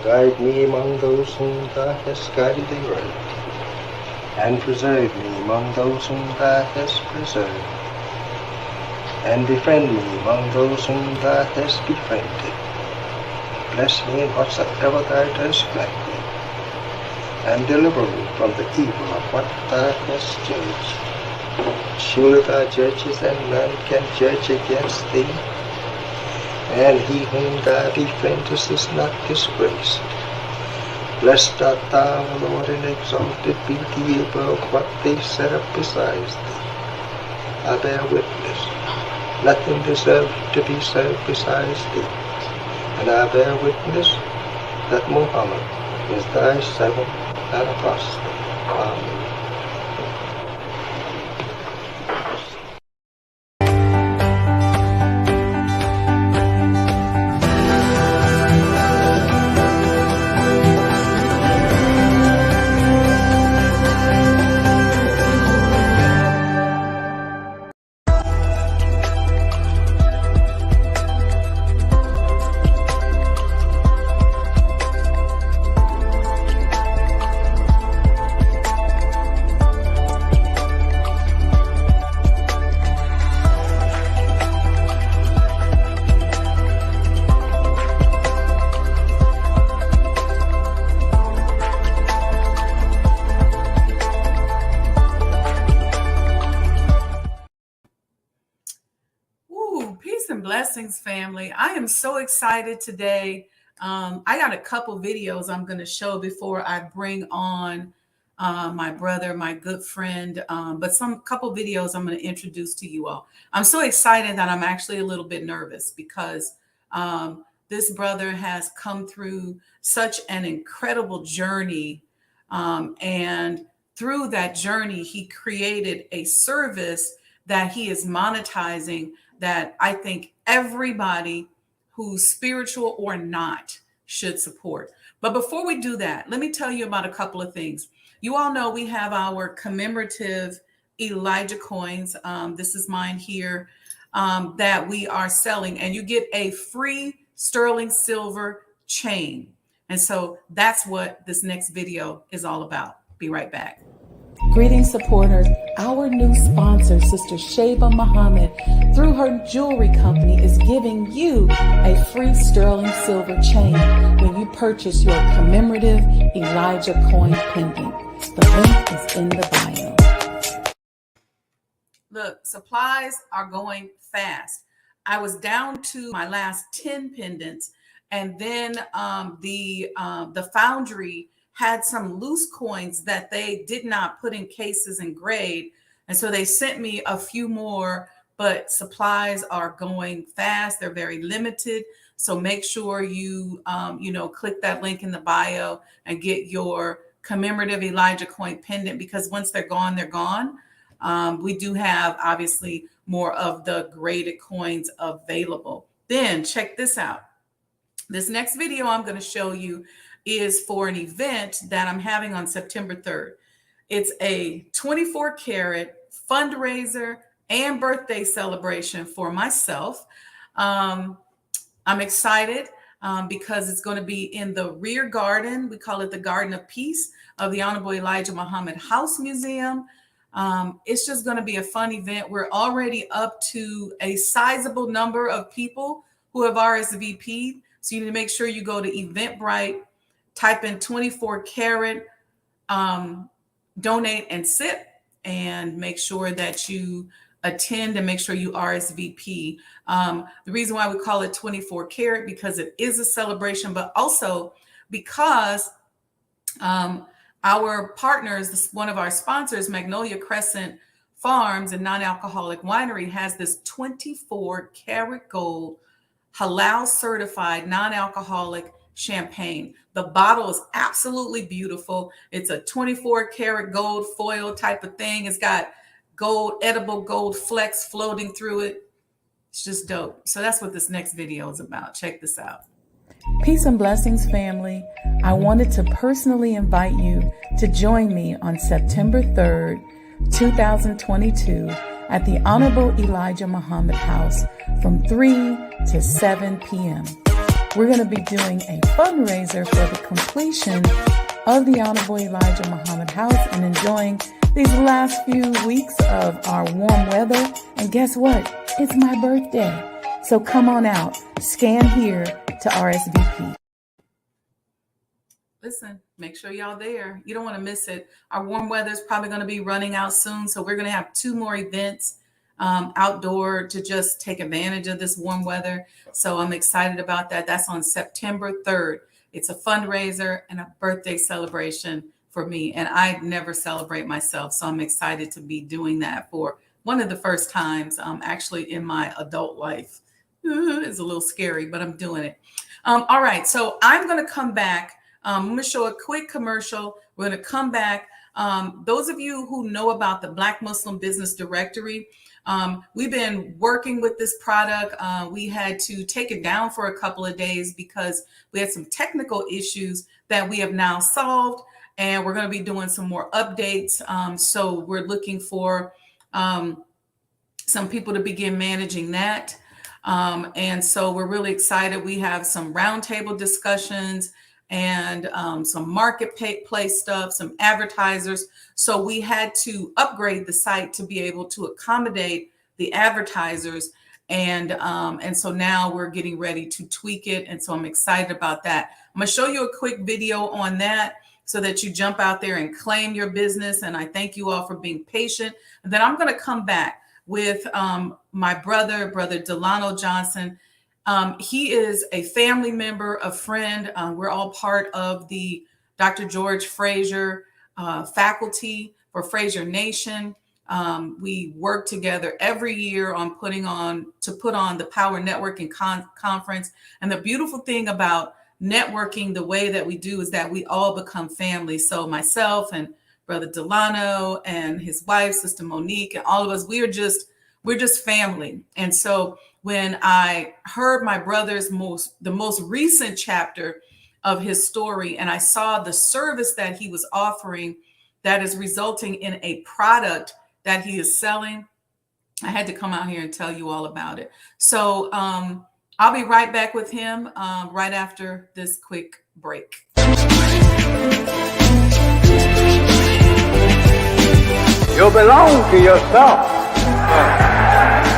Guide me among those whom thou hast guided aright, and preserve me among those whom thou hast preserved, and befriend me among those whom thou hast befriended. Bless me in whatsoever thou dost grant me, and deliver me from the evil of what thou hast judged. Surely thou judgest, and none can judge against thee, and he whom thou befriendest is not disgraced. Blessed art thou, O Lord, and exalted be thee above what they set up besides thee. I bear witness, nothing deserves to be served besides thee, and I bear witness that Muhammad is thy servant and apostle. Amen. Blessings, family. I am so excited today. I got a couple videos I'm going to show before I bring on my brother, my good friend, but some couple videos I'm going to introduce to you all. I'm so excited that I'm actually a little bit nervous because this brother has come through such an incredible journey, and through that journey, he created a service that he is monetizing that I think everybody who's spiritual or not should support. But before we do that, let me tell you about a couple of things. You all know we have our commemorative Elijah coins. This is mine here, that we are selling, and you get a free sterling silver chain. And so that's what this next video is all about. Be right back. Greetings, supporters. Our new sponsor, Sister Sheba Muhammad, through her jewelry company, is giving you a free sterling silver chain when you purchase your commemorative Elijah coin pendant. The link is in the bio. Look, supplies are going fast. I was down to my last 10 pendants, and then the foundry had some loose coins that they did not put in cases and grade. And so they sent me a few more, but supplies are going fast. They're very limited. So make sure you, click that link in the bio and get your commemorative Elijah coin pendant, because once they're gone, they're gone. We do have obviously more of the graded coins available. Then check this out. This next video I'm going to show you is for an event that I'm having on September 3rd. It's a 24 karat fundraiser and birthday celebration for myself. I'm excited because it's going to be in the rear garden. We call it the Garden of Peace of the Honorable Elijah Muhammad House Museum. It's just going to be a fun event. We're already up to a sizable number of people who have RSVP'd. So you need to make sure you go to Eventbrite, type in 24 karat, donate and sip, and make sure that you attend and make sure you RSVP. The reason why we call it 24 karat, because it is a celebration, but also because our partners, one of our sponsors, Magnolia Crescent Farms and Non-Alcoholic Winery, has this 24 karat gold, halal certified, non-alcoholic champagne. The bottle is absolutely beautiful. It's a 24 karat gold foil type of thing. It's got gold, edible gold flecks floating through it. It's just dope. So that's what this next video is about. Check this out. Peace and blessings, family. I wanted to personally invite you to join me on September 3rd, 2022 at the Honorable Elijah Muhammad House from 3 to 7 p.m. we're going to be doing a fundraiser for the completion of the Honorable Elijah Muhammad House and enjoying these last few weeks of our warm weather. And guess what? It's my birthday. So come on out, scan here to RSVP. Listen, make sure y'all there. You don't want to miss it. Our warm weather is probably going to be running out soon. So we're going to have 2 more events outdoor to just take advantage of this warm weather. So I'm excited about that. That's on September 3rd. It's a fundraiser and a birthday celebration for me. And I never celebrate myself. So I'm excited to be doing that for one of the first times actually in my adult life. It's a little scary, but I'm doing it. All right. So I'm going to come back. I'm going to show a quick commercial. We're going to come back. Those of you who know about the Black Muslim Business Directory, we've been working with this product. We had to take it down for a couple of days because we had some technical issues that we have now solved. And we're going to be doing some more updates. So we're looking for some people to begin managing that. And so we're really excited. We have some roundtable discussions and some marketplace stuff, some advertisers. So we had to upgrade the site to be able to accommodate the advertisers. And so now we're getting ready to tweak it. And so I'm excited about that. I'm going to show you a quick video on that so that you jump out there and claim your business. And I thank you all for being patient. And then I'm going to come back with my brother Delano Johnson. He is a family member, a friend. We're all part of the Dr. George Fraser faculty for Fraser Nation. We work together every year on put on the Power Networking Conference. And the beautiful thing about networking the way that we do is that we all become family. So myself and Brother Delano and his wife, Sister Monique, and all of us, we're just family. And so when I heard my brother's the most recent chapter of his story, and I saw the service that he was offering that is resulting in a product that he is selling, I had to come out here and tell you all about it. So I'll be right back with him right after this quick break. You belong to yourself.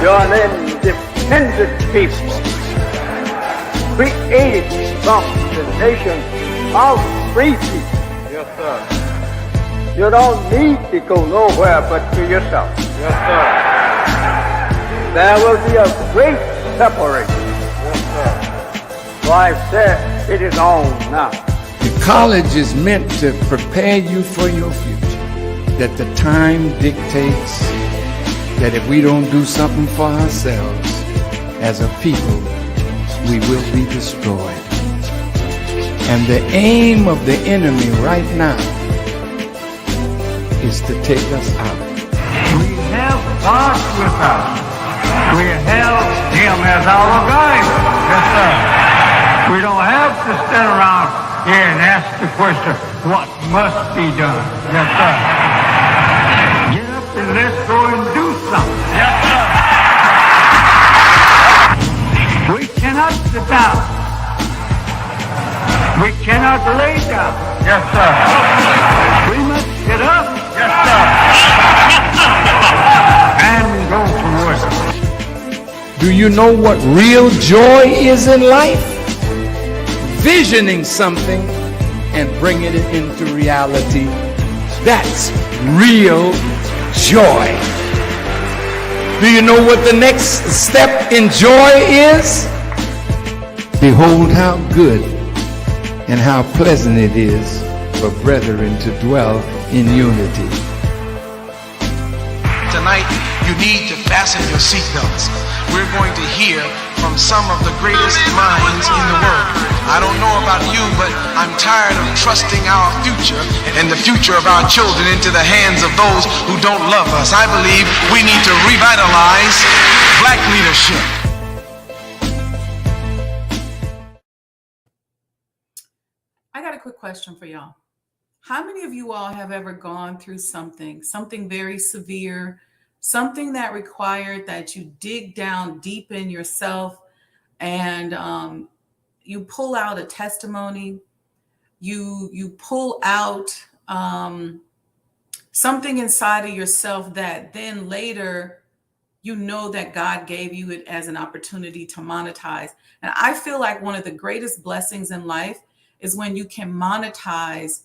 You're an independent people, created from the nation of free people. Yes, sir. You don't need to go nowhere but to yourself. Yes, sir. There will be a great separation. Yes, sir. So I said, it is on now. The college is meant to prepare you for your future. That the time dictates that if we don't do something for ourselves as a people, we will be destroyed. And the aim of the enemy right now is to take us out. We have God with us. We have Him as our guide. Yes, sir. We don't have to stand around here and ask the question, what must be done? Yes, sir. Get up and let's go and do something. Yes, sir. We cannot sit down. We cannot lay down. Yes, sir. We must get up. Yes, sir. And go to work. Do you know what real joy is in life? Visioning something and bringing it into reality. That's real joy. Do you know what the next step in joy is? Behold how good and how pleasant it is for brethren to dwell in unity. Tonight, you need to fasten your seatbelts. We're going to hear from some of the greatest minds in the world. I don't know about you, but I'm tired of trusting our future and the future of our children into the hands of those who don't love us. I believe we need to revitalize black leadership. I got a quick question for y'all. How many of you all have ever gone through something very severe, something that required that you dig down deep in yourself and you pull out a testimony, you pull out something inside of yourself that then later you know that God gave you it as an opportunity to monetize. And I feel like one of the greatest blessings in life is when you can monetize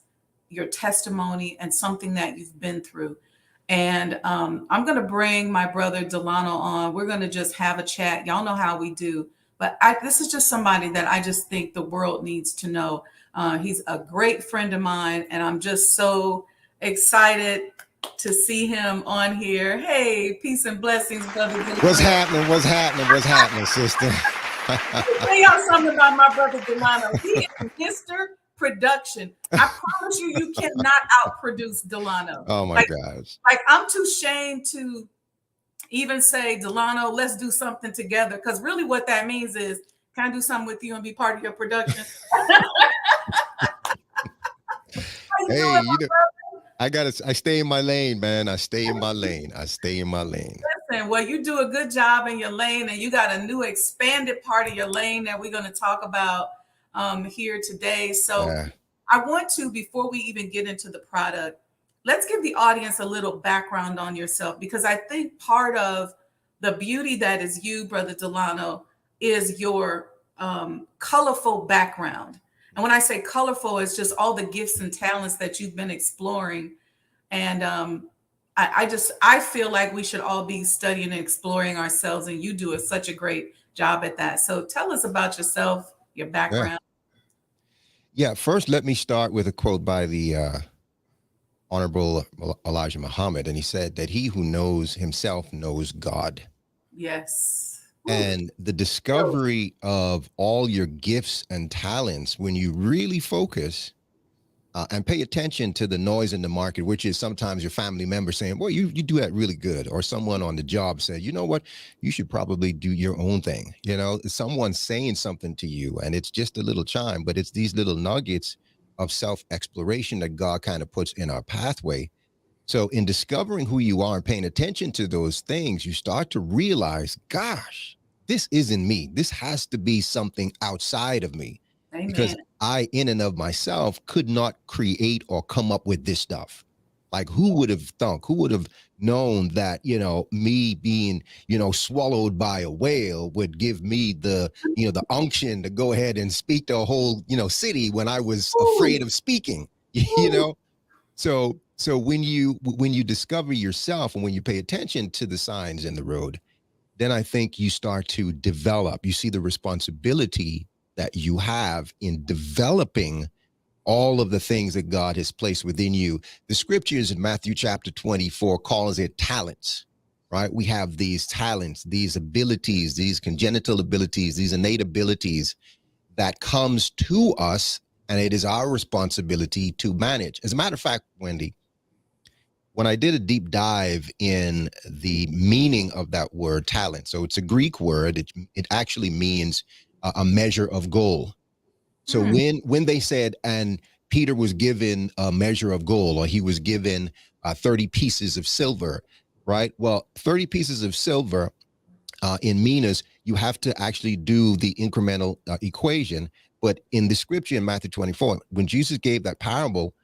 your testimony and something that you've been through. And I'm going to bring my brother Delano on. We're going to just have a chat. Y'all know how we do. But this is just somebody that I just think the world needs to know. He's a great friend of mine, and I'm just so excited to see him on here. Hey, peace and blessings, brother. What's happening? What's happening? What's happening, sister? Tell y'all something about my brother Delano. He is Mr. Production. I promise you, you cannot outproduce Delano. Oh my gosh. Like, I'm too ashamed to even say, Delano, let's do something together. Because really what that means is, can I do something with you and be part of your production? Hey, you know, I stay in my lane, man. I stay in my lane. Listen, well, you do a good job in your lane, and you got a new expanded part of your lane that we're going to talk about here today. So yeah. I want to, before we even get into the product, let's give the audience a little background on yourself, because I think part of the beauty that is you, Brother Delano, is your colorful background. And when I say colorful, it's just all the gifts and talents that you've been exploring. And I feel like we should all be studying and exploring ourselves, and you do such a great job at that. So tell us about yourself, your background. Yeah, first let me start with a quote by the Honorable Elijah Muhammad, and he said that he who knows himself knows God. Yes. And the discovery of all your gifts and talents, when you really focus and pay attention to the noise in the market, which is sometimes your family member saying, well, you do that really good. Or someone on the job said, you know what, you should probably do your own thing. You know, someone's saying something to you and it's just a little chime, but it's these little nuggets of self-exploration that God kind of puts in our pathway. So in discovering who you are and paying attention to those things, you start to realize, gosh, this isn't me. This has to be something outside of me. Amen. Because I, in and of myself, could not create or come up with this stuff. Like, who would have thunk? Who would have known that, you know, me being, you know, swallowed by a whale would give me the, you know, the unction to go ahead and speak to a whole, you know, city when I was afraid of speaking, you know? So when you discover yourself and when you pay attention to the signs in the road, then I think you start to develop. You see the responsibility that you have in developing all of the things that God has placed within you. The scriptures in Matthew chapter 24 calls it talents, right? We have these talents, these abilities, these congenital abilities, these innate abilities that comes to us, and it is our responsibility to manage. As a matter of fact, Wendy, when I did a deep dive in the meaning of that word talent, so it's a Greek word, it actually means a measure of gold. So when they said, and Peter was given a measure of gold, or he was given 30 pieces of silver, right? Well, 30 pieces of silver in minas, you have to actually do the incremental equation. But in the scripture in Matthew 24, when Jesus gave that parable,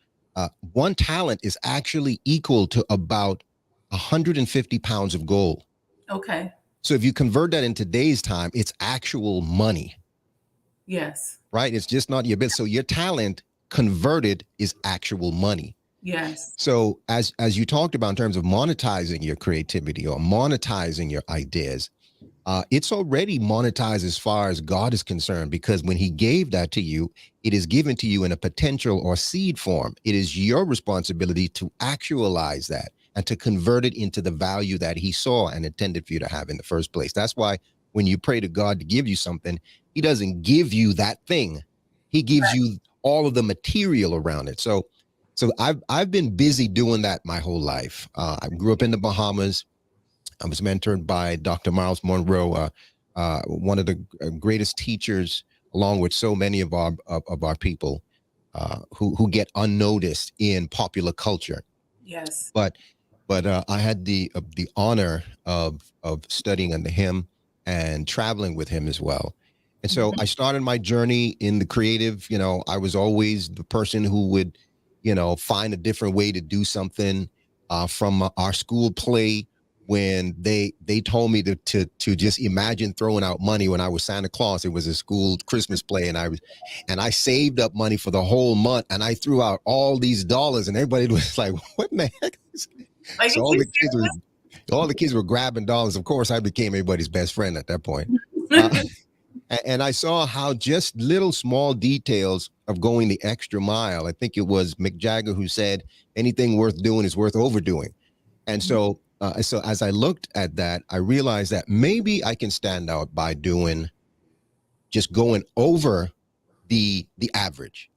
1 talent is actually equal to about 150 pounds of gold. Okay. So if you convert that in today's time, it's actual money. Yes. Right? It's just not your business. So your talent converted is actual money. Yes. So as you talked about in terms of monetizing your creativity or monetizing your ideas, it's already monetized as far as God is concerned, because when he gave that to you, it is given to you in a potential or seed form. It is your responsibility to actualize that and to convert it into the value that he saw and intended for you to have in the first place. That's why when you pray to God to give you something, he doesn't give you that thing. He gives you all of the material around it. So I've been busy doing that my whole life. I grew up in the Bahamas. I was mentored by Dr. Miles Monroe, one of the greatest teachers, along with so many of our people who get unnoticed in popular culture. Yes. But I had the honor of studying under him and traveling with him as well. And so I started my journey in the creative. I was always the person who would, find a different way to do something. From our school play, when they told me to just imagine throwing out money when I was Santa Claus. It was a school Christmas play, and I saved up money for the whole month, and I threw out all these dollars, and everybody was like, "What the heck?" Like, So all the kids were grabbing dollars. Of course, I became everybody's best friend at that point. And I saw how just little small details of going the extra mile. I think it was Mick Jagger who said, anything worth doing is worth overdoing. And so as I looked at that, I realized that maybe I can stand out by going over the average,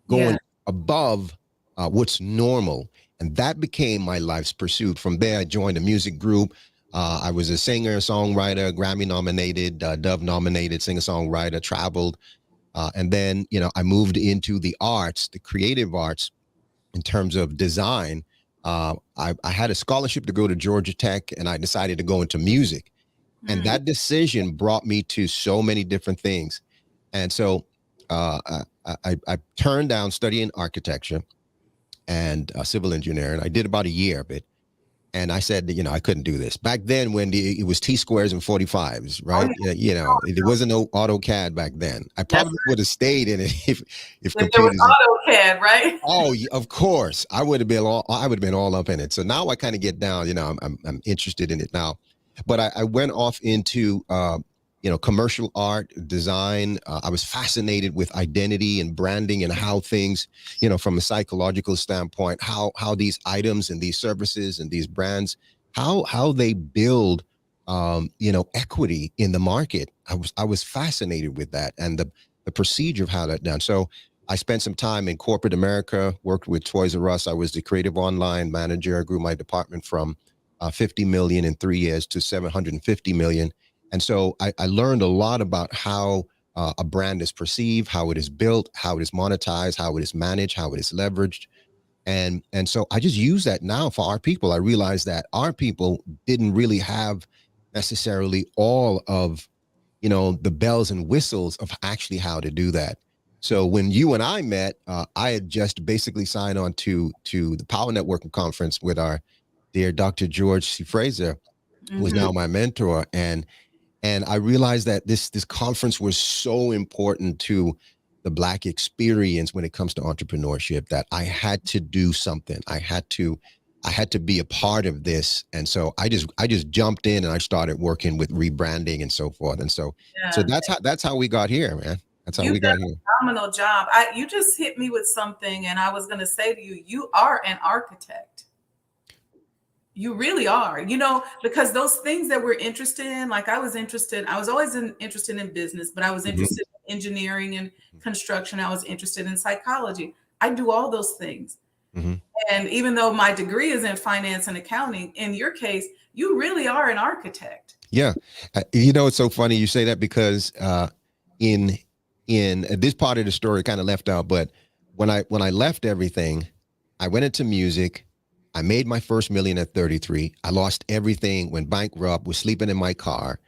going above what's normal. And that became my life's pursuit. From there, I joined a music group. I was a singer, songwriter, Grammy nominated, Dove nominated, singer songwriter, traveled. And then, I moved into the arts, the creative arts, in terms of design. I had a scholarship to go to Georgia Tech, and I decided to go into music. And that decision brought me to so many different things. And so I turned down studying architecture and civil engineering. I did about a year of it. And I said, I couldn't do this. Back then, Wendy, it was T-squares and 45s, right? There wasn't no AutoCAD back then. I probably would have stayed in it if computers. There was AutoCAD, right? Oh, of course. I would have been all up in it. So now I kind of get down, I'm interested in it now. But I went off into commercial art, design. I was fascinated with identity and branding and how things, from a psychological standpoint, how these items and these services and these brands, how they build, equity in the market. I was fascinated with that and the procedure of how that's done. So I spent some time in corporate America, worked with Toys R Us. I was the creative online manager. I grew my department from 50 million in 3 years to 750 million. And so I learned a lot about how a brand is perceived, how it is built, how it is monetized, how it is managed, how it is leveraged. And so I just use that now for our people. I realized that our people didn't really have necessarily all of, the bells and whistles of actually how to do that. So when you and I met, I had just basically signed on to the Power Networking Conference with our dear Dr. George C. Fraser, who is now my mentor. And I realized that this conference was so important to the Black experience when it comes to entrepreneurship that I had to do something. I had to be a part of this. And so I just jumped in and I started working with rebranding and so forth. And so that's how we got here, man. That's how we got here. Phenomenal job. You just hit me with something, and I was going to say to you, you are an architect. You really are, because those things that we're interested in, like I was always interested in business, but I was interested in engineering and construction. I was interested in psychology. I do all those things. And even though my degree is in finance and accounting, in your case, you really are an architect. Yeah. It's so funny you say that because in this part of the story kind of left out, but when I left everything, I went into music. I made my first million at 33. I lost everything, went bankrupt, was sleeping in my car,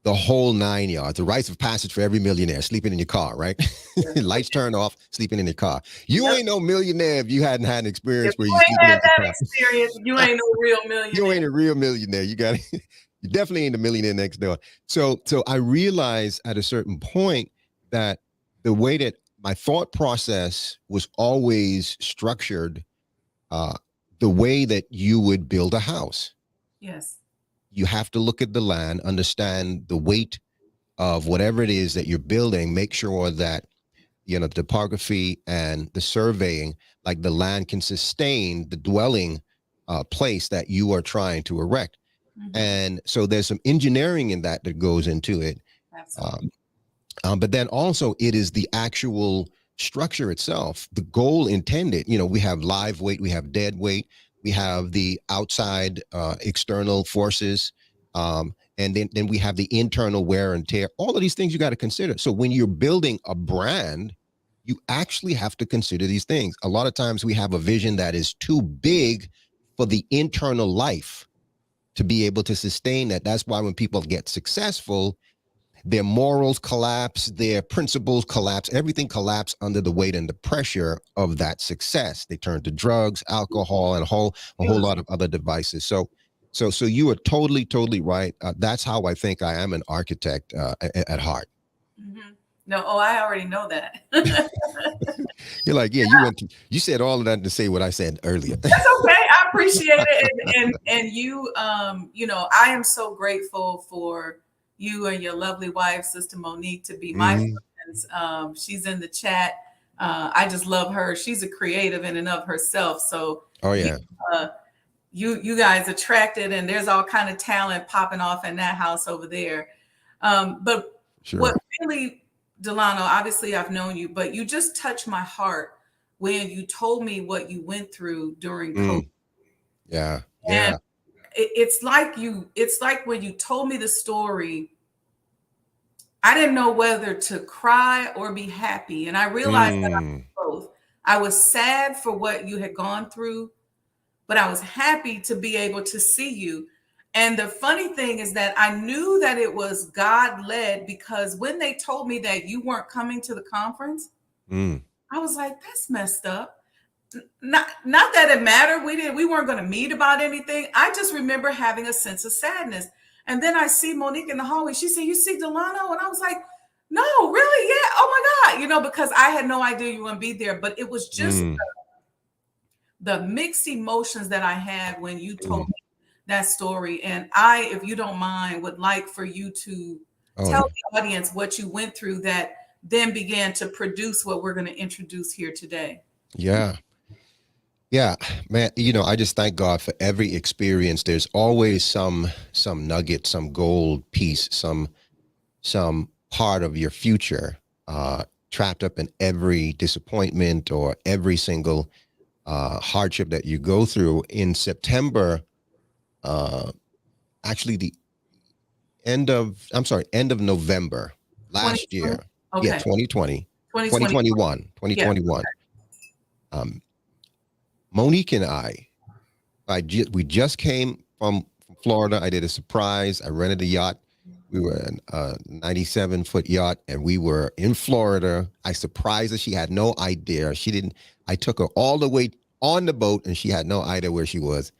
the whole 9 yards, the rites of passage for every millionaire, sleeping in your car, right? Lights turned off, sleeping in your car. You ain't no millionaire if you hadn't had an experience where you ain't had that experience. You ain't no real millionaire. You ain't a real millionaire. You definitely ain't a millionaire next door. So I realized at a certain point that the way that my thought process was always structured, the way that you would build a house. Yes. You have to look at the land, understand the weight of whatever it is that you're building, make sure that, the topography and the surveying, like the land can sustain the dwelling place that you are trying to erect. And so there's some engineering in that goes into it. Absolutely. But then also it is the actual structure itself, the goal intended. We have live weight, we have dead weight, we have the outside external forces, and then we have the internal wear and tear. All of these things you got to consider. So when you're building a brand, you actually have to consider these things. A lot of times we have a vision that is too big for the internal life to be able to sustain that. That's why when people get successful, their morals collapse, their principles collapse, everything collapsed under the weight and the pressure of that success. They turned to drugs, alcohol, and a whole lot of other devices. So you are totally right. That's how I think I am an architect at heart. Mm-hmm. No, I already know that. You're like, yeah, you said all of that to say what I said earlier. That's okay. I appreciate it. And you, I am so grateful for you and your lovely wife, Sister Monique, to be my friends. She's in the chat. I just love her. She's a creative in and of herself. So, oh yeah. You guys attracted, and there's all kind of talent popping off in that house over there. But sure. What really, Delano, obviously I've known you, but you just touched my heart when you told me what you went through during COVID. Yeah. And it's like when you told me the story, I didn't know whether to cry or be happy. And I realized that I was both. I was sad for what you had gone through, but I was happy to be able to see you. And the funny thing is that I knew that it was God led, because when they told me that you weren't coming to the conference, I was like, that's messed up. Not that it mattered. We weren't going to meet about anything. I just remember having a sense of sadness. And then I see Monique in the hallway. She said, you see Delano? And I was like, no, really? Yeah. Oh my God. Because I had no idea you wouldn't be there, but it was just the mixed emotions that I had when you told me that story. And I, if you don't mind, would like for you to tell the audience what you went through that then began to produce what we're going to introduce here today. Yeah, man, I just thank God for every experience. There's always some nugget, some gold piece, some part of your future trapped up in every disappointment or every single hardship that you go through. In September, actually the end of November last year. Okay. Yeah, 2021. Yeah. Monique and we just came from Florida. I did a surprise. I rented a yacht. We were in a 97-foot yacht, and we were in Florida. I surprised her. She had no idea. I took her all the way on the boat, and she had no idea where she was.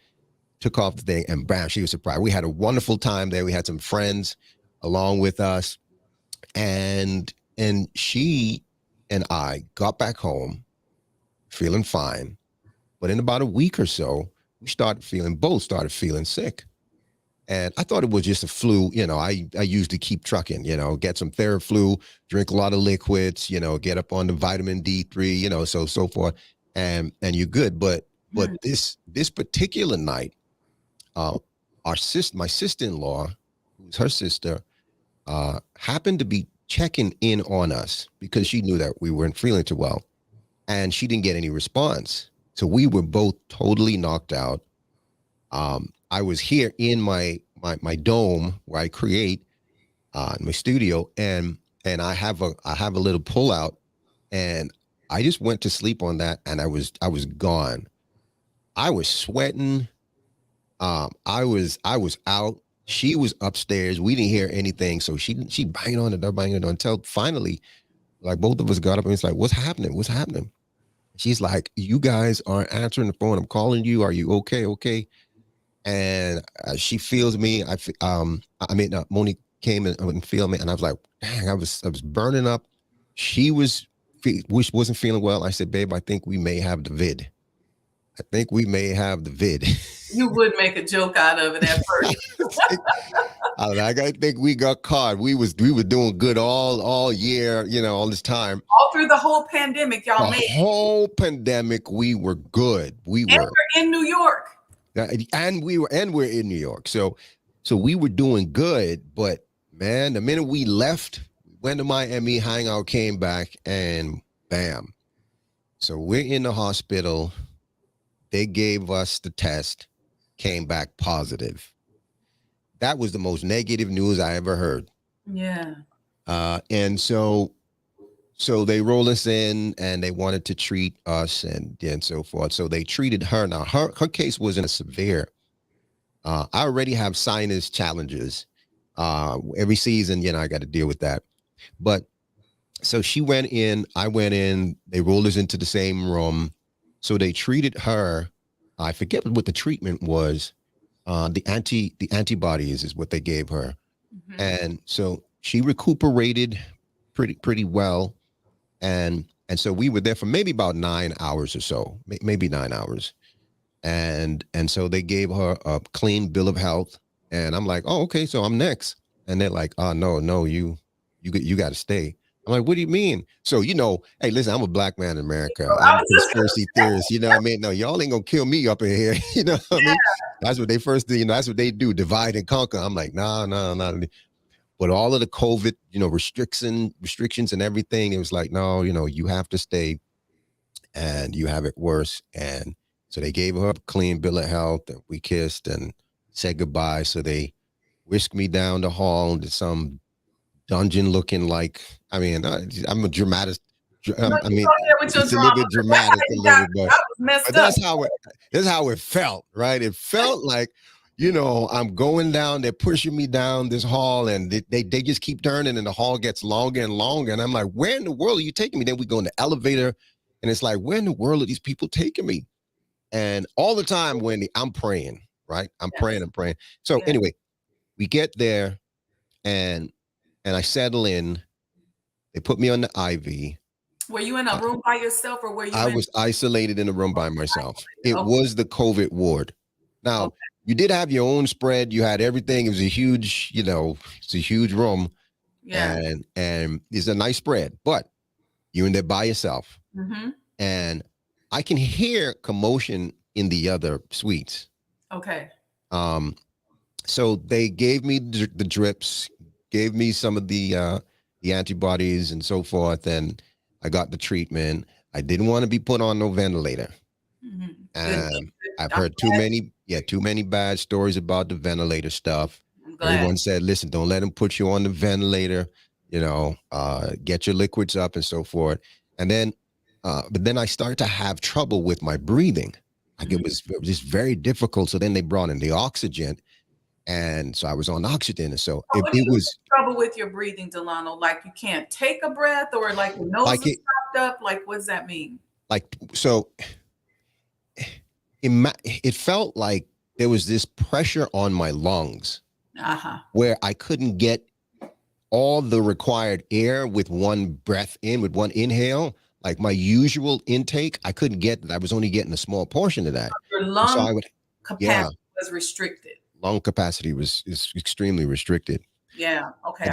Took off the thing, and bam, she was surprised. We had a wonderful time there. We had some friends along with us, and she and I got back home feeling fine. But in about a week or so, we both started feeling sick. And I thought it was just a flu. I used to keep trucking, get some Theraflu, drink a lot of liquids, get up on the vitamin D3, so forth. And you're good. But this particular night, my sister-in-law, who's her sister, happened to be checking in on us because she knew that we weren't feeling too well, and she didn't get any response. So we were both totally knocked out. I was here in my dome where I create in my studio, and I have a little pullout, and I just went to sleep on that, and I was gone. I was sweating. I was out. She was upstairs. We didn't hear anything. So she banged on the door until finally, like, both of us got up and it's like, what's happening? What's happening? She's like, you guys aren't answering the phone. I'm calling you. Are you okay? Okay. And she feels me. Monique came and feel me. And I was like, dang, I was burning up. She wasn't feeling well. I said, babe, I think we may have the vid. You would make a joke out of it at first. I think we got caught. We were doing good all year, all this time. All through the whole pandemic, y'all made it. The whole pandemic, we were good. We're in New York. And we're in New York. So we were doing good, but man, the minute we left, went to Miami, hang out, came back, and bam. So we're in the hospital. They gave us the test, came back positive. That was the most negative news I ever heard. Yeah. And so they rolled us in, and they wanted to treat us and so forth. So they treated her. Now her case wasn't a severe. I already have sinus challenges, Every season, I got to deal with that. But so she went in, I went in, they rolled us into the same room. So they treated her. I forget what the treatment was. The antibodies is what they gave her. Mm-hmm. And so she recuperated pretty well. And so we were there for maybe about 9 hours or so, maybe 9 hours. And so they gave her a clean bill of health. And I'm like, oh, okay, so I'm next. And they're like, oh, no, you got to stay. I'm like, what do you mean? So, hey, listen, I'm a black man in America. I'm a conspiracy theorist. You know what I mean? No, y'all ain't gonna kill me up in here. You know what I mean? That's what they first do. That's what they do, divide and conquer. I'm like, no. But all of the COVID, restrictions and everything, it was like, no, you have to stay and you have it worse. And so they gave her a clean bill of health and we kissed and said goodbye. So they whisked me down the hall to some dungeon looking like, I'm a dramatist. It's a little bit dramatic, but that's how it felt, right? It felt like, I'm going down, they're pushing me down this hall and they just keep turning and the hall gets longer and longer. And I'm like, where in the world are you taking me? Then we go in the elevator and it's like, where in the world are these people taking me? And all the time, Wendy, I'm praying, right? I'm praying. So anyway, we get there and I settle in. They put me on the IV. Were you in a room by yourself or were you? I was isolated in a room by myself. It was the COVID ward. Now, you did have your own spread. You had everything. It was a huge, it's a huge room. Yeah. And it's a nice spread, but you're in there by yourself. Mm-hmm. And I can hear commotion in the other suites. Okay. So they gave me the drips, gave me some of the antibodies and so forth, and I got the treatment. I didn't want to be put on no ventilator. Mm-hmm. I've heard too many bad stories about the ventilator stuff. Everyone said, listen, don't let them put you on the ventilator, get your liquids up and so forth. And then, but then I started to have trouble with my breathing. Like it was just very difficult. So then they brought in the oxygen. And so I was on oxygen. And so it was trouble with your breathing, Delano. Like you can't take a breath or like your nose is stopped up. Like, what does that mean? Like, so it felt like there was this pressure on my lungs where I couldn't get all the required air with one breath in, with one inhale. Like my usual intake, I couldn't get that. I was only getting a small portion of that. Your lung capacity was restricted. Lung capacity is extremely restricted. Yeah. Okay.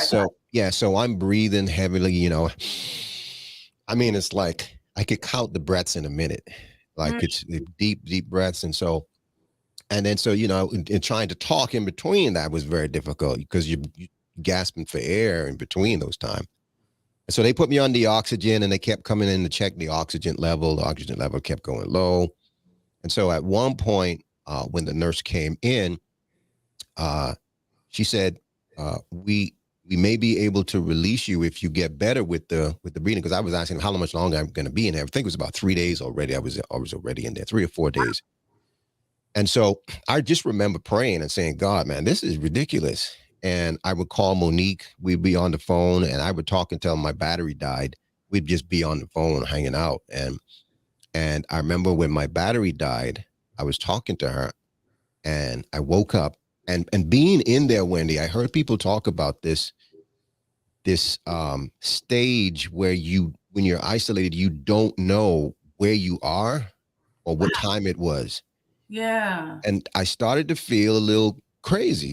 And so I'm breathing heavily, it's like I could count the breaths in a minute. Like it's deep breaths. And then in trying to talk in between that was very difficult because you're gasping for air in between those times. And so they put me on the oxygen and they kept coming in to check the oxygen level. The oxygen level kept going low. And so at one point, when the nurse came in, she said, we may be able to release you if you get better with the breathing. Because I was asking how much longer I'm going to be in there. I think it was about 3 days already. I was already in there, 3 or 4 days. And so I just remember praying and saying, God, man, this is ridiculous. And I would call Monique. We'd be on the phone and I would talk until my battery died. We'd just be on the phone hanging out. And I remember when my battery died, I was talking to her and I woke up and being in there, Wendy, I heard people talk about this stage where when you're isolated, you don't know where you are or what time it was. Yeah. And I started to feel a little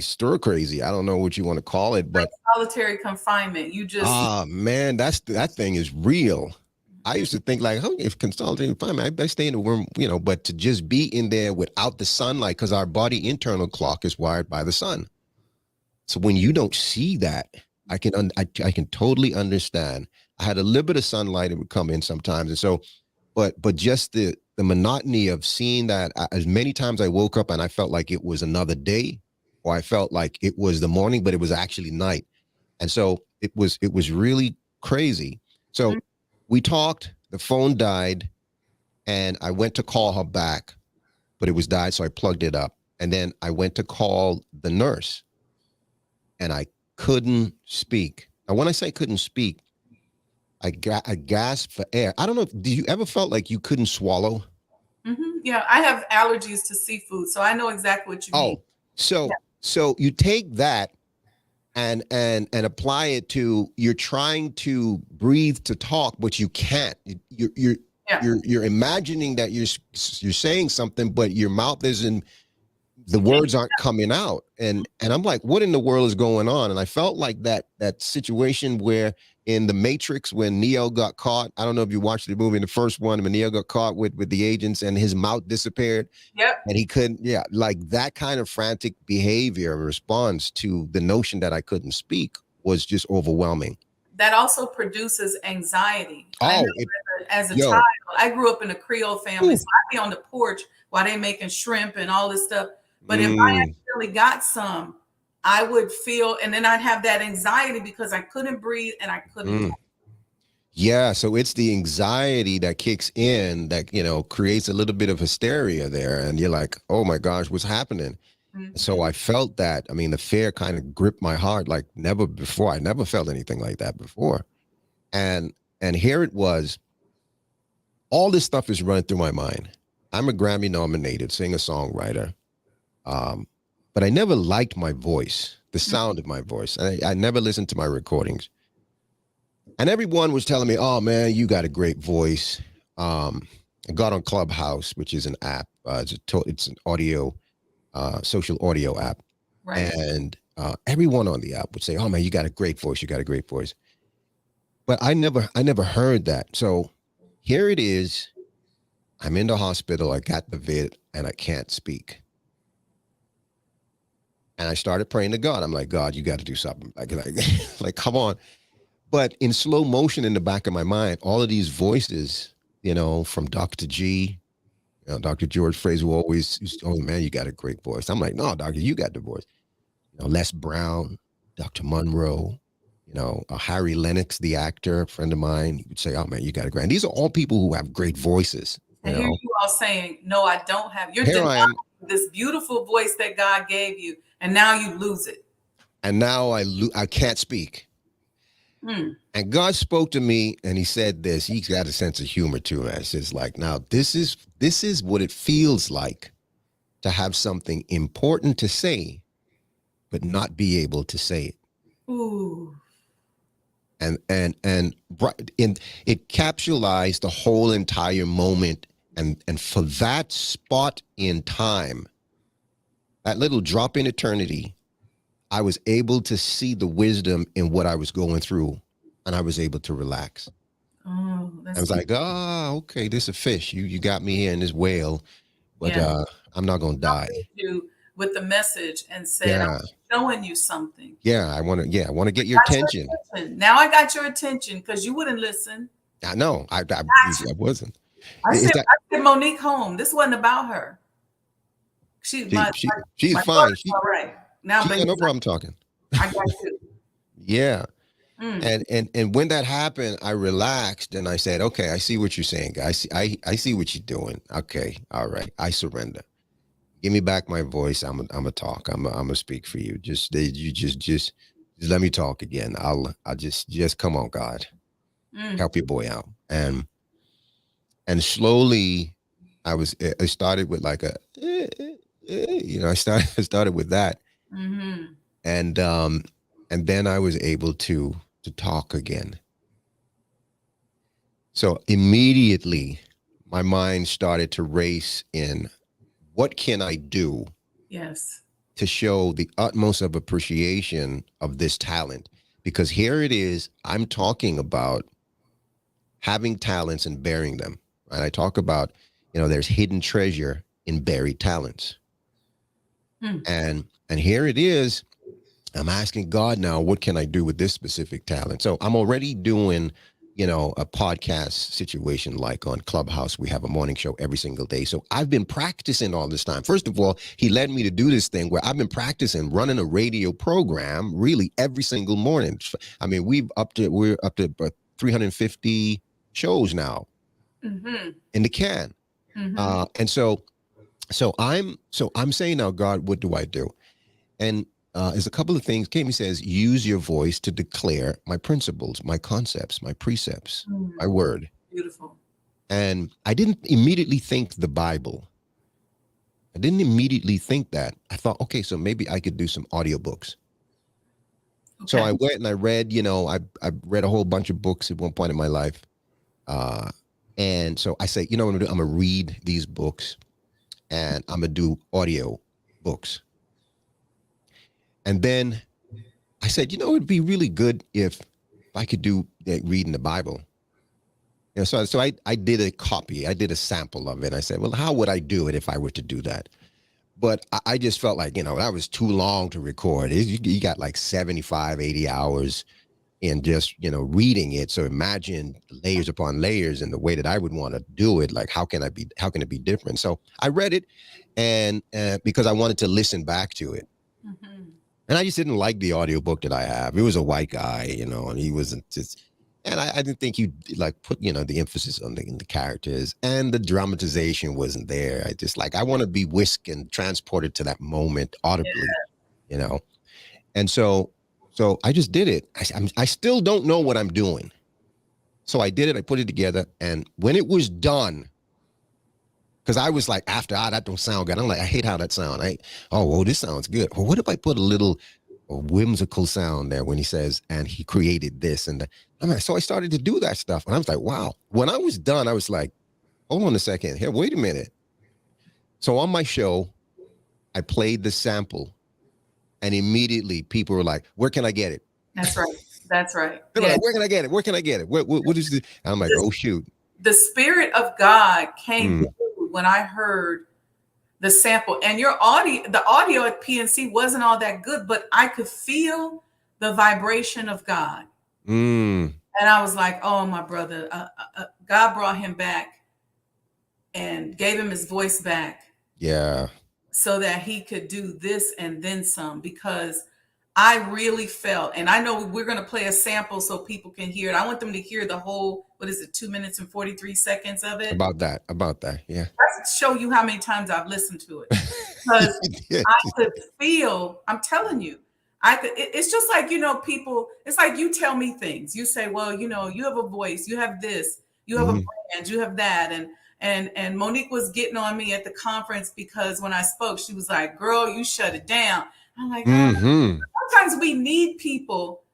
stir crazy. I don't know what you want to call it, but like solitary confinement. You just man, that thing is real. I used to think like, if solitary confinement, I stay in the room, but to just be in there without the sunlight, because our body internal clock is wired by the sun. So when you don't see that, I can totally understand. I had a little bit of sunlight that would come in sometimes, and so, but just the monotony of seeing that. As many times I woke up and I felt like it was another day, or I felt like it was the morning, but it was actually night. And so it was really crazy. So we talked, the phone died, and I went to call her back, but it was died. So I plugged it up. And then I went to call the nurse and I couldn't speak. And when I say couldn't speak, I gasped for air. I don't know. Did you ever felt like you couldn't swallow? Yeah, I have allergies to seafood, so I know exactly what you mean. So you take that and apply it to, you're trying to breathe to talk, but you can't. You're imagining that you're saying something, but your mouth isn't. The words aren't coming out, and I'm like, what in the world is going on? And I felt like that situation where in the Matrix when Neo got caught. I don't know if you watched the movie, in the first one, when Neo got caught with the agents and his mouth disappeared. Yep. And he couldn't. Yeah, like that kind of frantic behavior in response to the notion that I couldn't speak was just overwhelming. That also produces anxiety. As a child, I grew up in a Creole family, so I'd be on the porch while they making shrimp and all this stuff. But if I accidentally got some, I would feel, and then I'd have that anxiety because I couldn't breathe and I couldn't. Yeah, so it's the anxiety that kicks in that, creates a little bit of hysteria there. And you're like, oh my gosh, what's happening? So I felt that. I mean, the fear kind of gripped my heart like never before. I never felt anything like that before. And here it was. All this stuff is running through my mind. I'm a Grammy nominated singer-songwriter. But I never liked my voice, the sound of my voice. I never listened to my recordings. And everyone was telling me, oh, man, you got a great voice. I got on Clubhouse, which is an app. It's an audio, social audio app. Right. And everyone on the app would say, oh, man, you got a great voice. You got a great voice. But I never heard that. So here it is. I'm in the hospital. I got the vid and I can't speak. And I started praying to God. I'm like, God, you got to do something. Like, come on. But in slow motion in the back of my mind, all of these voices, from Dr. G, Dr. George Fraser always used to, oh, man, you got a great voice. I'm like, no, doctor, you got the voice. Les Brown, Dr. Monroe, Harry Lennox, the actor, a friend of mine, he would say, oh, man, you got a great. And these are all people who have great voices. And here you all saying, no, I don't have. You're here I am. This beautiful voice that God gave you, and now you lose it. And now I can't speak. And God spoke to me, and he said this. He's got a sense of humor too. And it says, like, now this is what it feels like to have something important to say, but not be able to say it. Ooh. And it capsulized the whole entire moment. And for that spot in time, that little drop in eternity, I was able to see the wisdom in what I was going through, and I was able to relax. Oh, I was like, oh, okay, this is a fish. You got me here in this whale, but I'm not gonna die. With the message and said, I'm showing you something. Yeah, I want to get your attention. Now I got your attention because you wouldn't listen. I know. I wasn't. I said Monique home. This wasn't about her. She's fine. She's all right. Now she got no problem talking. I got you. Yeah. And when that happened, I relaxed and I said, okay, I see what you're saying, guys. I see what you're doing. Okay. All right. I surrender. Give me back my voice. I'm a talk. I'm a speak for you. Just let me talk again. I'll just come on, God. Help your boy out. And slowly I started with like I started with that. And then I was able to talk again. So immediately my mind started to race in, what can I do? Yes. To show the utmost of appreciation of this talent? Because here it is, I'm talking about having talents and bearing them. And I talk about, there's hidden treasure in buried talents. And here it is, I'm asking God now, what can I do with this specific talent? So I'm already doing, a podcast situation like on Clubhouse. We have a morning show every single day. So I've been practicing all this time. First of all, he led me to do this thing where I've been practicing running a radio program really every single morning. I mean, we're up to 350 shows now in the can. And so I'm saying now, God, what do I do? And is a couple of things. Kami says, use your voice to declare my principles, my concepts, my precepts, my word. Beautiful. And I didn't immediately think the Bible. I didn't immediately think that. I thought, okay, so maybe I could do some audiobooks. Okay. So I went and I read, I read a whole bunch of books at one point in my life. And so I say, what I'm gonna do? I'm gonna read these books and I'm gonna do audio books. And then I said, it'd be really good if I could do reading the Bible. So I did a copy. I did a sample of it. I said, well, how would I do it if I were to do that? But I just felt like, that was too long to record. You got like 75, 80 hours in just, reading it. So imagine layers upon layers and the way that I would want to do it. Like, how can it be different? So I read it and because I wanted to listen back to it. Mm-hmm. And I just didn't like the audiobook that I have. It was a white guy, and he wasn't just, and I didn't think he'd like put, the emphasis on the characters, and the dramatization wasn't there. I just I want to be whisked and transported to that moment audibly, And so I just did it. I still don't know what I'm doing. So I did it. I put it together. And when it was done, because I was like, after, that don't sound good. I'm like, I hate how that sounds. This sounds good. Well, what if I put a little whimsical sound there when he says, and he created this and that? So I started to do that stuff. And I was like, wow. When I was done, I was like, hold on a second. Here, wait a minute. So on my show, I played the sample. And immediately people were like, where can I get it? That's right. That's right. They were like, where can I get it? Where can I get it? What is this? And I'm like, oh, shoot. The Spirit of God came when I heard the sample, and the audio at PNC wasn't all that good, but I could feel the vibration of God. And I was like, oh, my brother, God brought him back and gave him his voice back. Yeah. So that he could do this and then some, because I really felt, and I know we're going to play a sample so people can hear it. I want them to hear the whole, 2 minutes and 43 seconds of it. About that. Yeah. That's to show you how many times I've listened to it. Because I could feel, I'm telling you, it's just like, people, it's like you tell me things. You say, well, you have a voice, you have this, you have a brand, you have that. And Monique was getting on me at the conference because when I spoke, she was like, girl, you shut it down. I'm like, sometimes we need people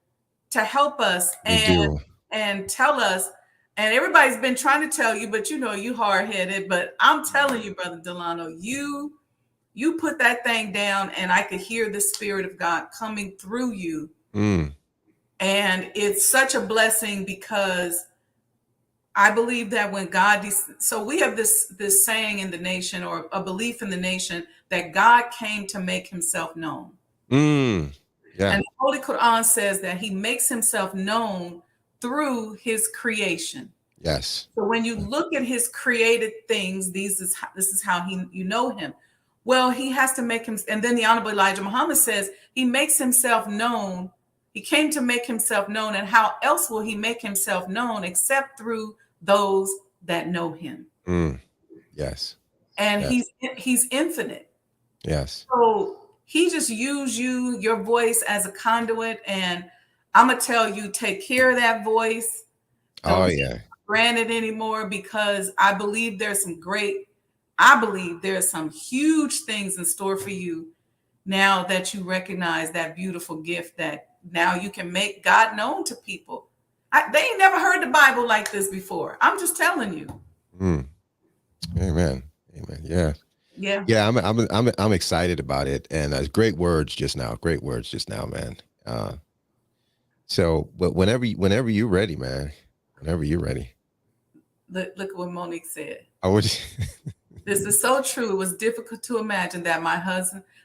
to help us and tell us. And everybody's been trying to tell you, but you hard-headed. But I'm telling you, Brother Delano, you put that thing down, and I could hear the Spirit of God coming through you. And it's such a blessing, because I believe that when God, so we have this saying in the nation, or a belief in the nation, that God came to make himself known. Yeah. And the Holy Quran says that he makes himself known through his creation. Yes. So when you look at his created things, this is how you know him. Well, he has to make him, and then the Honorable Elijah Muhammad says he makes himself known. He came to make himself known, and how else will he make himself known except through those that know him? Yes. And he's infinite. Yes. So he just used your voice as a conduit, and I'm gonna tell you, take care of that voice. Don't take it for granted anymore, because I believe there's some huge things in store for you now that you recognize that beautiful gift that now you can make God known to people. They ain't never heard the Bible like this before. I'm just telling you. Amen. Yeah. I'm excited about it, and great words just now, man. So, but whenever you're ready, man, whenever you're ready. Look at what Monique said. This is so true. It was difficult to imagine that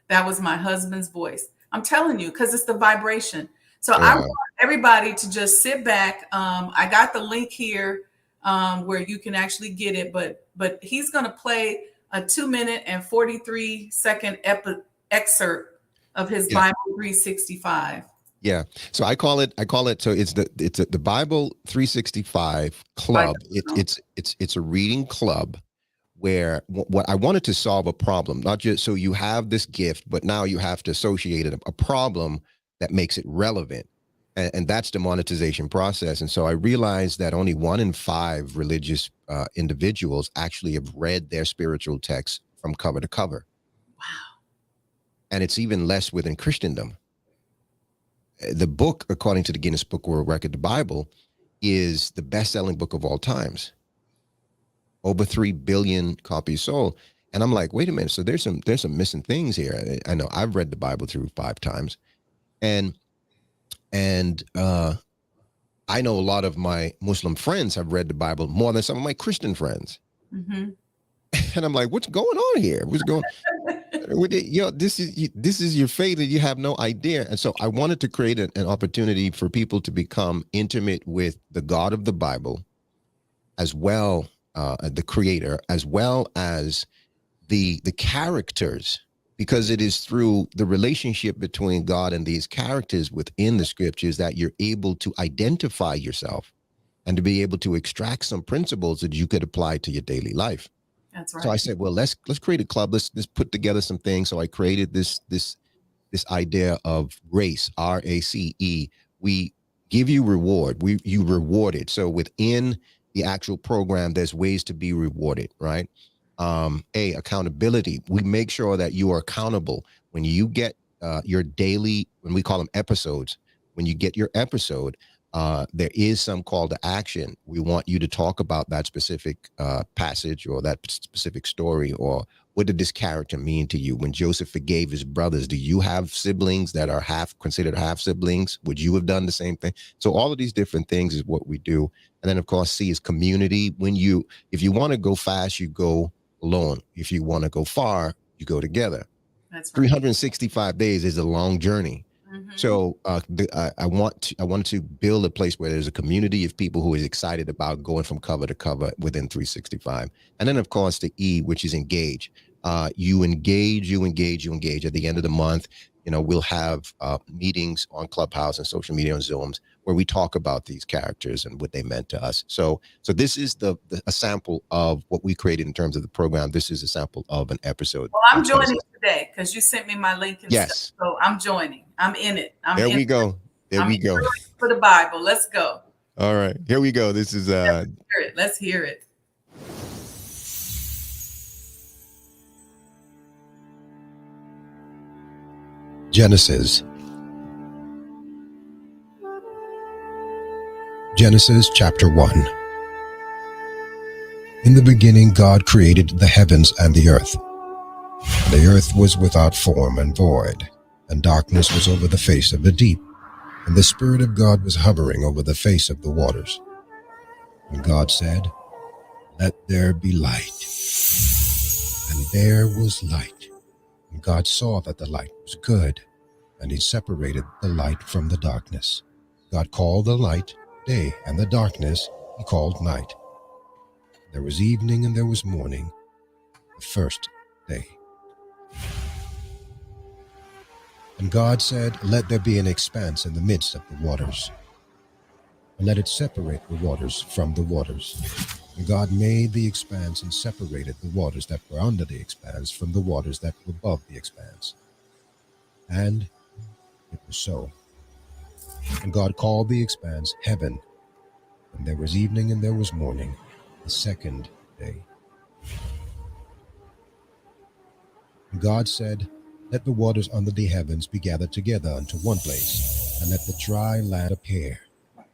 that was my husband's voice. I'm telling you, because it's the vibration. So I want everybody to just sit back. I got the link here where you can actually get it, but he's going to play a 2 minute and 43 second excerpt of his Bible 365. Yeah. So I call it, so it's the Bible 365 club. It's a reading club where what I wanted to solve a problem, not just so you have this gift, but now you have to associate a problem that makes it relevant. And that's the monetization process. And so I realized that only 1 in 5 religious individuals actually have read their spiritual texts from cover to cover. Wow. And it's even less within Christendom. The book, according to the Guinness Book World Record, the Bible, is the best-selling book of all times. Over 3 billion copies sold. And I'm like, wait a minute. So there's some missing things here. I know I've read the Bible through 5 times. And I know a lot of my Muslim friends have read the Bible more than some of my Christian friends. Mm-hmm. And I'm like, what's going on here? What's going with it? This is your faith and you have no idea. And so I wanted to create an opportunity for people to become intimate with the God of the Bible, as well, the creator, as well as the characters, because it is through the relationship between God and these characters within the scriptures that you're able to identify yourself and to be able to extract some principles that you could apply to your daily life. That's right. So I said, well, let's create a club. Let's put together some things. So I created this idea of RACE, RACE. We give you reward. You reward it. So within the actual program, there's ways to be rewarded, right? Accountability. We make sure that you are accountable when you get your daily, when we call them episodes, when you get your episode, there is some call to action. We want you to talk about that specific passage or that specific story, or what did this character mean to you? When Joseph forgave his brothers, do you have siblings that are considered half siblings? Would you have done the same thing? So all of these different things is what we do. And then of course, C is community. If you want to go fast, you go alone. If you want to go far, you go together. That's right. 365 days is a long journey. Mm-hmm. So I wanted to build a place where there's a community of people who is excited about going from cover to cover within 365. And then of course the E, which is engage. You engage. At the end of the month, we'll have meetings on Clubhouse and social media on Zooms where we talk about these characters and what they meant to us. So this is a sample of what we created in terms of the program. This is a sample of an episode. Well, I'm joining today because you sent me my link and stuff. So I'm joining. I'm in it. There we go. For the Bible. Let's go. All right. Here we go. This is Let's hear it. Genesis chapter 1. In the beginning God created the heavens and the earth. The earth was without form and void, and darkness was over the face of the deep, and the Spirit of God was hovering over the face of the waters. And God said, "Let there be light." And there was light. And God saw that the light was good, and he separated the light from the darkness. God called the light day, and the darkness he called night. There was evening and there was morning, the first day. And God said, "Let there be an expanse in the midst of the waters, and let it separate the waters from the waters." And God made the expanse and separated the waters that were under the expanse from the waters that were above the expanse. And it was so. And God called the expanse heaven. And there was evening and there was morning, the second day. And God said, "Let the waters under the heavens be gathered together unto one place, and let the dry land appear."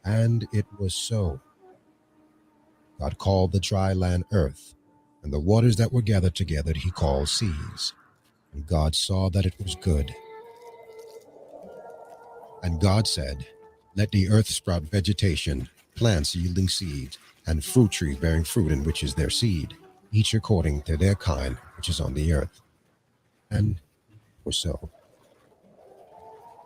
And it was so. God called the dry land earth, and the waters that were gathered together he called seas. And God saw that it was good. And God said, "Let the earth sprout vegetation, plants yielding seed, and fruit trees bearing fruit in which is their seed, each according to their kind which is on the earth." And it was so.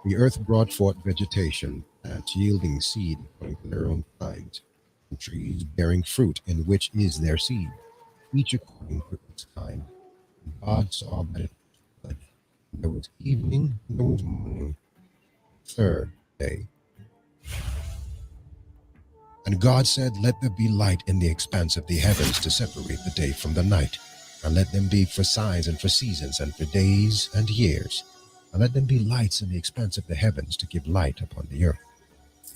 The earth brought forth vegetation, plants yielding seed according to their own kinds, and trees bearing fruit in which is their seed, each according to its kind. And God saw that it was good. And there was evening and there was morning, third day. And God said, let there be light in the expanse of the heavens to separate the day from the night, and let them be for signs and for seasons and for days and years, and let them be lights in the expanse of the heavens to give light upon the earth.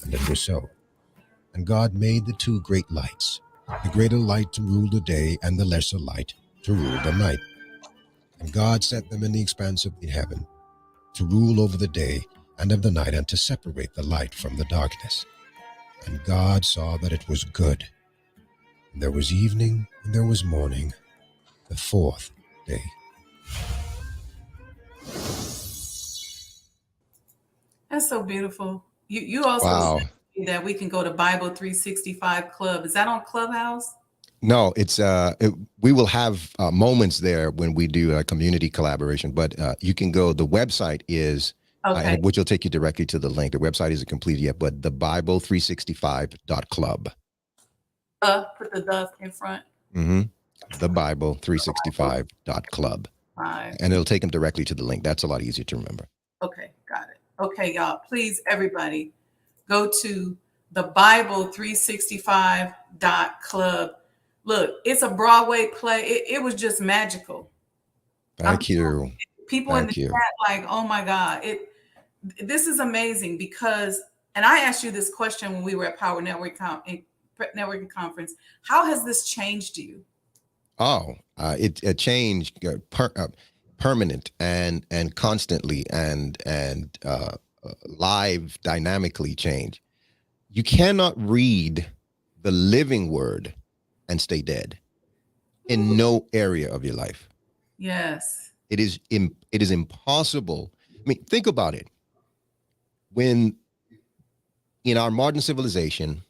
And it was so. And God made the two great lights, the greater light to rule the day, and the lesser light to rule the night. And God set them in the expanse of the heaven to rule over the day and of the night, and to separate the light from the darkness. And God saw that it was good. And there was evening and there was morning, the fourth day. That's so beautiful. You also Wow. said that we can go to Bible 365 Club. Is that on Clubhouse? No, we will have moments there when we do a community collaboration, but you can go, the website is, Okay. which will take you directly to the link. The website isn't completed yet, but the Bible365.club. Put the in front. Mm-hmm. The Bible365.club. Right. And it'll take them directly to the link. That's a lot easier to remember. Okay, got it. Okay, y'all, please, everybody, go to the Bible365.club. Look, it's a Broadway play. It was just magical. Thank you. People in the chat like, oh my God, this is amazing because, and I asked you this question when we were at Power Networking Conference. How has this changed you? Oh, it changed permanent and constantly and live dynamically change. You cannot read the living word and stay dead in no area of your life. Yes. It is impossible. I mean, think about it. When in our modern civilization,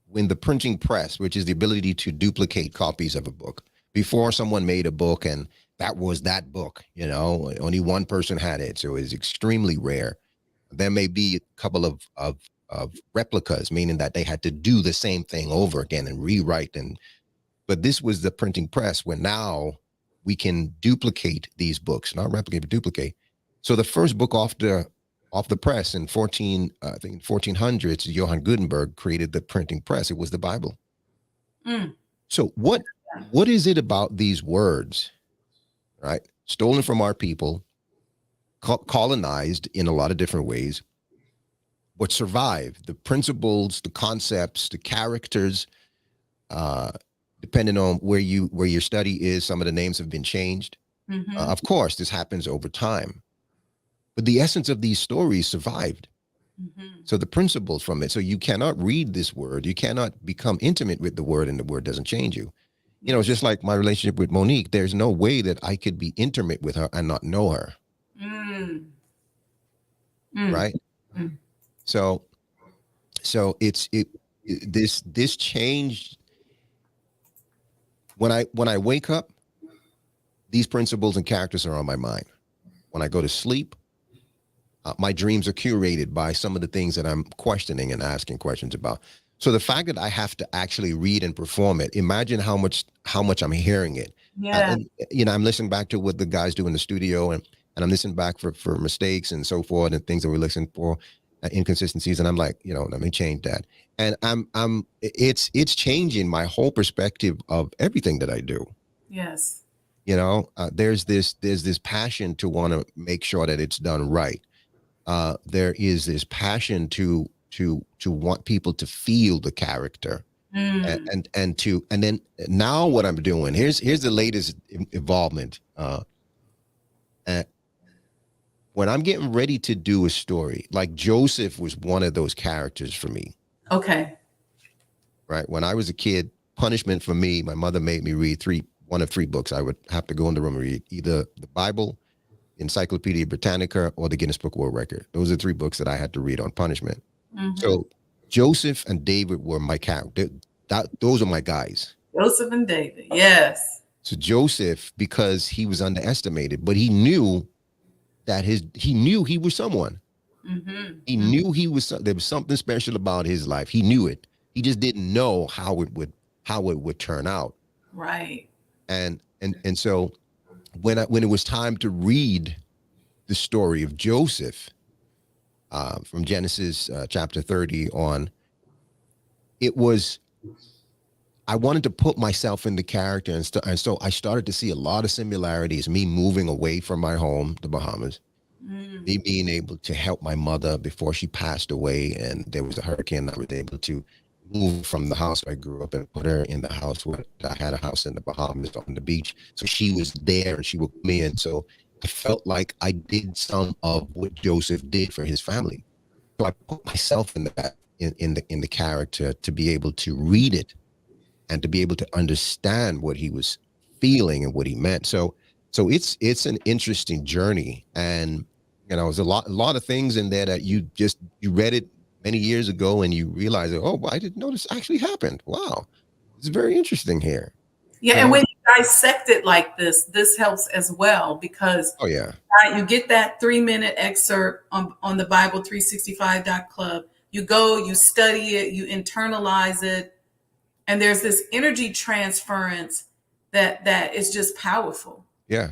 when the printing press, which is the ability to duplicate copies of a book, before someone made a book and that was that book, only one person had it. So it was extremely rare. There may be a couple of replicas, meaning that they had to do the same thing over again and rewrite. But this was the printing press, where now we can duplicate these books, not replicate, but duplicate. So the first book off the press in 1400s, Johann Gutenberg created the printing press. It was the Bible. So what is it about these words, right? Stolen from our people, colonized in a lot of different ways, but survived. The principles, the concepts, the characters, depending on where your study is, some of the names have been changed. Mm-hmm. Of course, this happens over time. But the essence of these stories survived. Mm-hmm. So the principles from it. So you cannot read this word. You cannot become intimate with the word, and the word doesn't change you. It's just like my relationship with Monique. There's no way that I could be intimate with her and not know her. Right? So this changed. When I wake up, these principles and characters are on my mind. When I go to sleep, my dreams are curated by some of the things that I'm questioning and asking questions about. So the fact that I have to actually read and perform it, imagine how much I'm hearing it. Yeah. I'm listening back to what the guys do in the studio, and I'm listening back for mistakes and so forth, and things that we're listening for, inconsistencies. And I'm like, let me change that. And it's changing my whole perspective of everything that I do. Yes. There's this passion to want to make sure that it's done right. There is this passion to want people to feel the character, and then now what I'm doing, here's the latest involvement. When I'm getting ready to do a story, like Joseph was one of those characters for me. Okay. Right. When I was a kid, punishment for me, my mother made me read one of three books. I would have to go in the room and read either the Bible, Encyclopedia Britannica, or the Guinness Book of World Record. Those are three books that I had to read on punishment. Mm-hmm. So Joseph and David were my character. Those are my guys. Joseph and David. Yes. So Joseph, because he was underestimated, but he knew that he knew he was someone. Mm-hmm. He knew there was something special about his life. He knew it. He just didn't know how it would turn out. Right. And so when it was time to read the story of Joseph, from Genesis chapter 30 on, it was, I wanted to put myself in the character, and so I started to see a lot of similarities. Me moving away from my home, the Bahamas, me being able to help my mother before she passed away, and there was a hurricane. I was able to move from the house I grew up and put her in the house where I had a house in the Bahamas on the beach. So she was there and she would come in. So I felt like I did some of what Joseph did for his family. So I put myself in the character to be able to read it and to be able to understand what he was feeling and what he meant. So it's an interesting journey, and there's a lot of things in there that you read it many years ago and you realize that, oh, well, I didn't know this actually happened. Wow, it's very interesting here. Yeah, and when you dissect it like this helps as well, because oh yeah, you get that 3-minute excerpt on the Bible365.club. You go, you study it, you internalize it, and there's this energy transference that is just powerful. Yeah.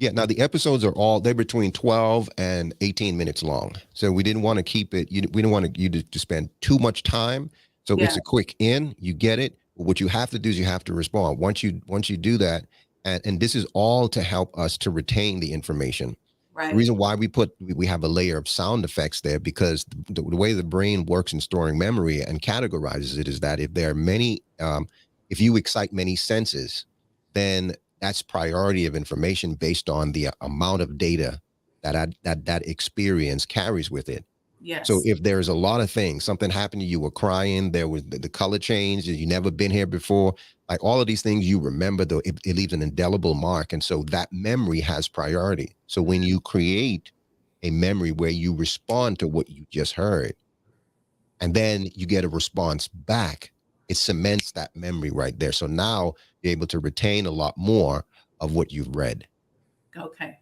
Now the episodes they're between 12 and 18 minutes long. So we didn't want to keep it. We didn't want you to spend too much time. So it's a quick in. You get it. What you have to do is you have to respond. Once you do that, and this is all to help us to retain the information. Right. The reason why we have a layer of sound effects there, because the way the brain works in storing memory and categorizes it is that if there are many, if you excite many senses, then that's priority of information based on the amount of data that experience carries with it. Yes. So if there's a lot of things, something happened to you, were crying, there was the color change, you never been here before, like all of these things you remember, though it leaves an indelible mark. And so that memory has priority. So when you create a memory where you respond to what you just heard, and then you get a response back, it cements that memory right there. So now you're able to retain a lot more of what you've read. Okay.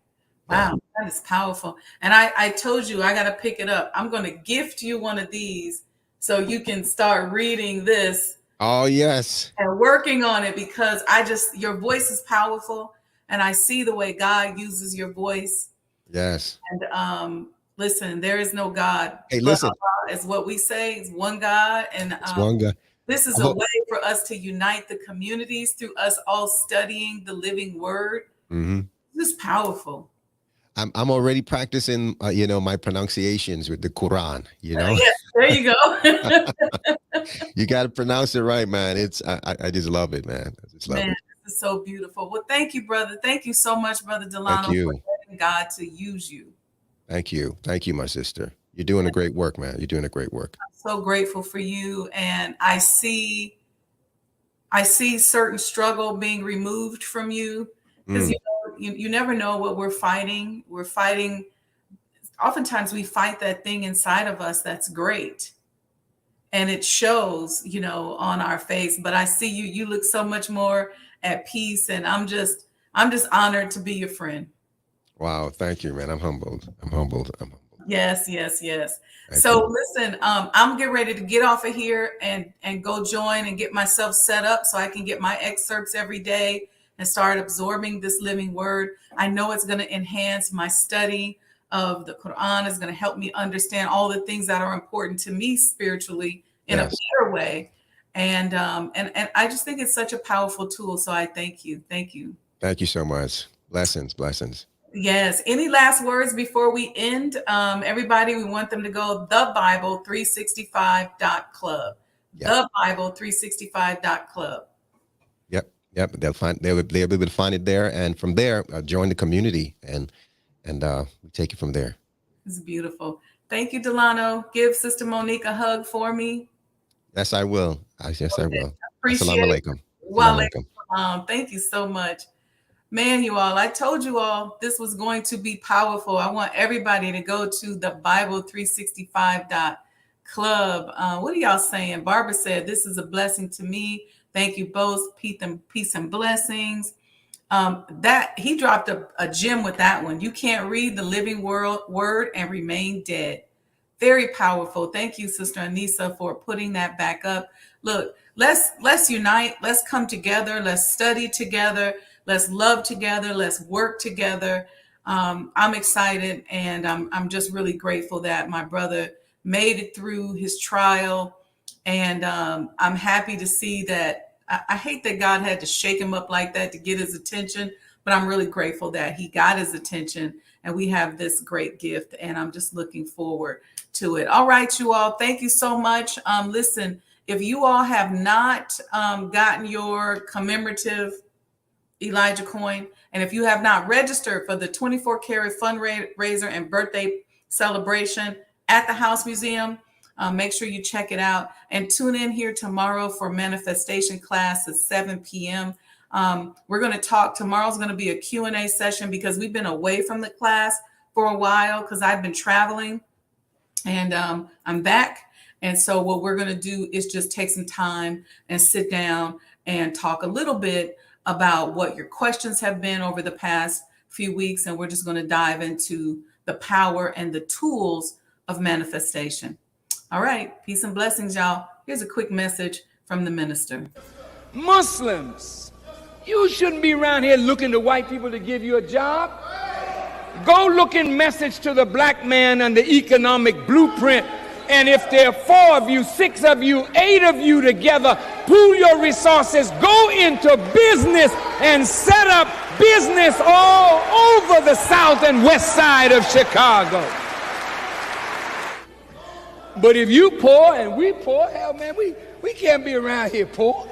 Wow, that is powerful. And I told you I got to pick it up. I'm going to gift you one of these so you can start reading this. Oh, yes. And working on it, because your voice is powerful, and I see the way God uses your voice. Yes. And listen, there is no God. Hey, listen. Is what we say. It's one God. And it's one God. This is a way for us to unite the communities through us all studying the living word. Mm-hmm. This is powerful. I'm already practicing, my pronunciations with the Quran, Yeah, there you go. You got to pronounce it right, man. I just love it, man. I just love it. This is so beautiful. Well, thank you, brother. Thank you so much, Brother Delano, for letting God to use you. Thank you. Thank you, my sister. You're doing a great work, man. You're doing a great work. I'm so grateful for you. And I see certain struggle being removed from you, because you never know what we're fighting. We're fighting. Oftentimes we fight that thing inside of us that's great, and it shows, on our face. But I see you look so much more at peace, and I'm just honored to be your friend. Wow. Thank you, man. I'm humbled. Yes. So listen, I'm getting ready to get off of here and go join and get myself set up so I can get my excerpts every day and start absorbing this living word. I know it's going to enhance my study of the Quran. It's going to help me understand all the things that are important to me spiritually in a better way. And I just think it's such a powerful tool. So I thank you. Thank you. Thank you so much. Blessings. Yes. Any last words before we end? Everybody, we want them to go thebible365.club. Yep. Thebible365.club. Yep. They'll be able to find it there, and from there, join the community, and we take it from there. It's beautiful. Thank you, Delano. Give Sister Monique a hug for me. Yes, I will. I will. Appreciate it. Walaikum. Thank you so much. Man, you all, I told you all this was going to be powerful. I want everybody to go to the Bible365.club. What are y'all saying? Barbara said, this is a blessing to me. Thank you both. Peace and blessings. That he dropped a gem with that one. You can't read the living word and remain dead. Very powerful. Thank you, Sister Anissa, for putting that back up. Look, let's unite. Let's come together. Let's study together. Let's love together. Let's work together. I'm excited, and I'm just really grateful that my brother made it through his trial And I'm happy to see that. I hate that God had to shake him up like that to get his attention, but I'm really grateful that he got his attention and we have this great gift. And I'm just looking forward to it. All right, you all. Thank you so much. Listen, if you all have not gotten your commemorative Elijah coin, and if you have not registered for the 24 karat fundraiser and birthday celebration at the House Museum, make sure you check it out and tune in here tomorrow for manifestation class at 7 p.m. We're going to talk. Tomorrow's going to be a Q&A session because we've been away from the class for a while because I've been traveling, and I'm back. And so what we're going to do is just take some time and sit down and talk a little bit about what your questions have been over the past few weeks. And we're just going to dive into the power and the tools of manifestation. All right. Peace and blessings, y'all. Here's a quick message from the minister. Muslims, you shouldn't be around here looking to white people to give you a job. Go looking message to the black man and the economic blueprint. And if there are 4 of you, 6 of you, 8 of you together, pool your resources, go into business and set up business all over the south and west side of Chicago. But if you poor and we poor, hell man, we can't be around here poor.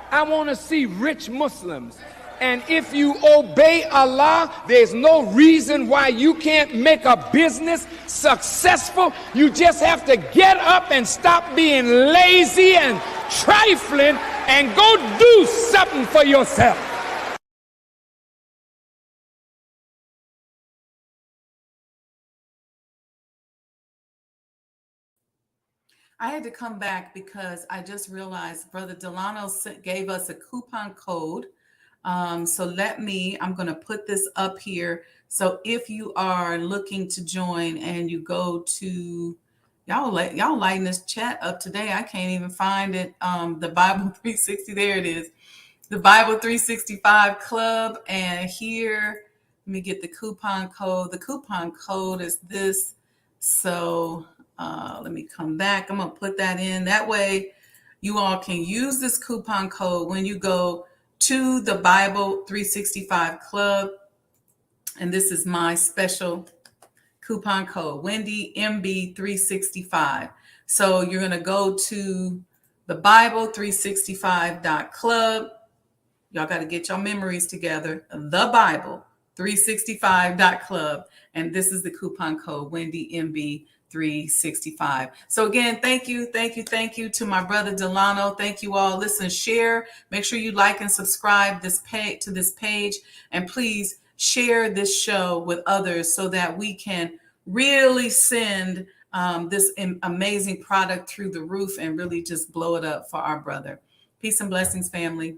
I want to see rich Muslims. And if you obey Allah, there's no reason why you can't make a business successful. You just have to get up and stop being lazy and trifling and go do something for yourself. I had to come back because I just realized Brother Delano gave us a coupon code. So I'm going to put this up here. So if you are looking to join and you go to, y'all lighten this chat up today. I can't even find it. The Bible 360, there it is. The Bible 365 Club. And here, let me get the coupon code. The coupon code is this. So let me come back. I'm going to put that in. That way you all can use this coupon code when you go to the Bible 365 Club. And this is my special coupon code, Wendy MB 365. So you're going to go to the Bible 365.club. Y'all got to get your memories together. The Bible 365.club. And this is the coupon code, Wendy MB 365. So again, thank you to my brother Delano. Thank you all. Listen, share. Make sure you like and subscribe to this page, and please share this show with others so that we can really send this amazing product through the roof and really just blow it up for our brother. Peace and blessings, family.